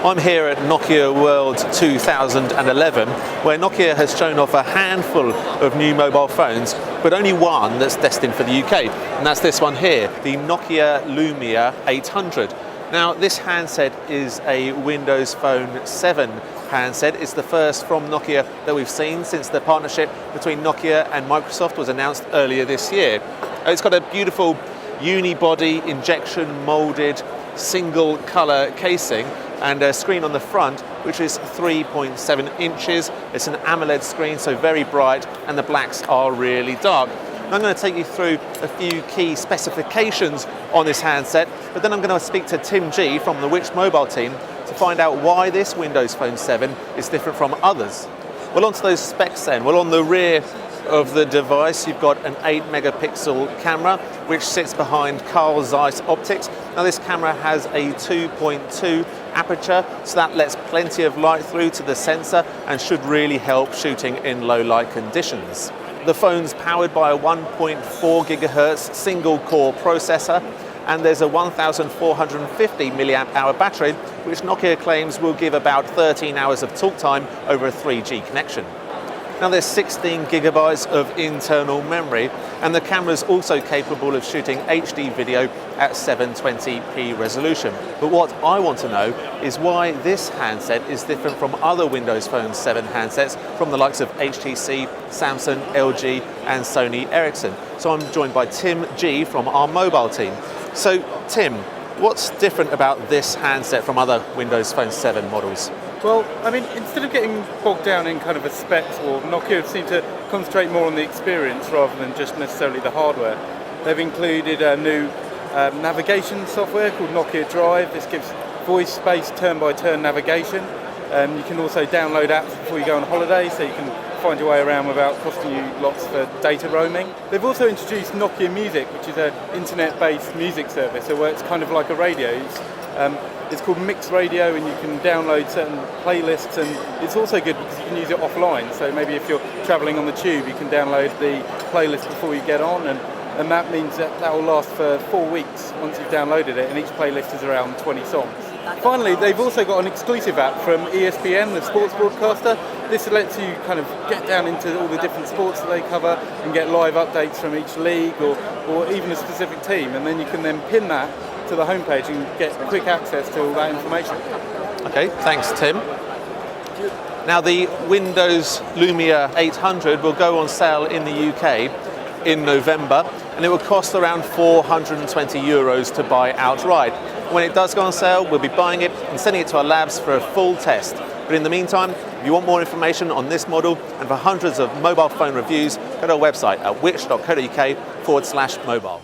I'm here at Nokia World 2011, where Nokia has shown off a handful of new mobile phones, but only one that's destined for the UK, and that's this one here, the Nokia Lumia 800. Now, this handset is a Windows Phone 7 handset. It's the first from Nokia that we've seen since the partnership between Nokia and Microsoft was announced earlier this year. It's got a beautiful unibody, injection molded, single color casing and a screen on the front which is 3.7 inches. It's an AMOLED screen, so very bright, and the blacks are really dark. And I'm going to take you through a few key specifications on this handset, but then I'm going to speak to Tim G from the Which Mobile team to find out why this Windows Phone 7 is different from others. Well, onto those specs then. Well, on the rear of the device, you've got an 8 megapixel camera which sits behind Carl Zeiss optics. Now, this camera has a 2.2 aperture, so that lets plenty of light through to the sensor and should really help shooting in low light conditions. The phone's powered by a 1.4 gigahertz single core processor, and there's a 1450 milliamp hour battery, which Nokia claims will give about 13 hours of talk time over a 3G connection. Now, there's 16 gigabytes of internal memory, and the camera's also capable of shooting HD video at 720p resolution. But what I want to know is why this handset is different from other Windows Phone 7 handsets from the likes of HTC, Samsung, LG and Sony Ericsson. So I'm joined by Tim G from our mobile team. So Tim, what's different about this handset from other Windows Phone 7 models? Well, I mean, instead of getting bogged down in kind of a specs war, Nokia seem to concentrate more on the experience rather than just necessarily the hardware. They've included a new navigation software called Nokia Drive. This gives voice-based turn-by-turn navigation. You can also download apps before you go on holiday, so you can find your way around without costing you lots for data roaming. They've also introduced Nokia Music, which is an internet-based music service, so where it's kind of like a radio. It's called Mix Radio, and you can download certain playlists, and it's also good because you can use it offline. So maybe if you're travelling on the tube, you can download the playlist before you get on, and that means that will last for 4 weeks once you've downloaded it, and each playlist is around 20 songs. Finally, they've also got an exclusive app from ESPN, the sports broadcaster. This lets you kind of get down into all the different sports that they cover and get live updates from each league or even a specific team, and then you can then pin that to the homepage and get quick access to all that information. Okay, thanks Tim. Now, the Windows Lumia 800 will go on sale in the UK in November, and it will cost around €420 to buy outright. When it does go on sale, we'll be buying it and sending it to our labs for a full test. But in the meantime, if you want more information on this model and for hundreds of mobile phone reviews, go to our website at which.co.uk/mobile.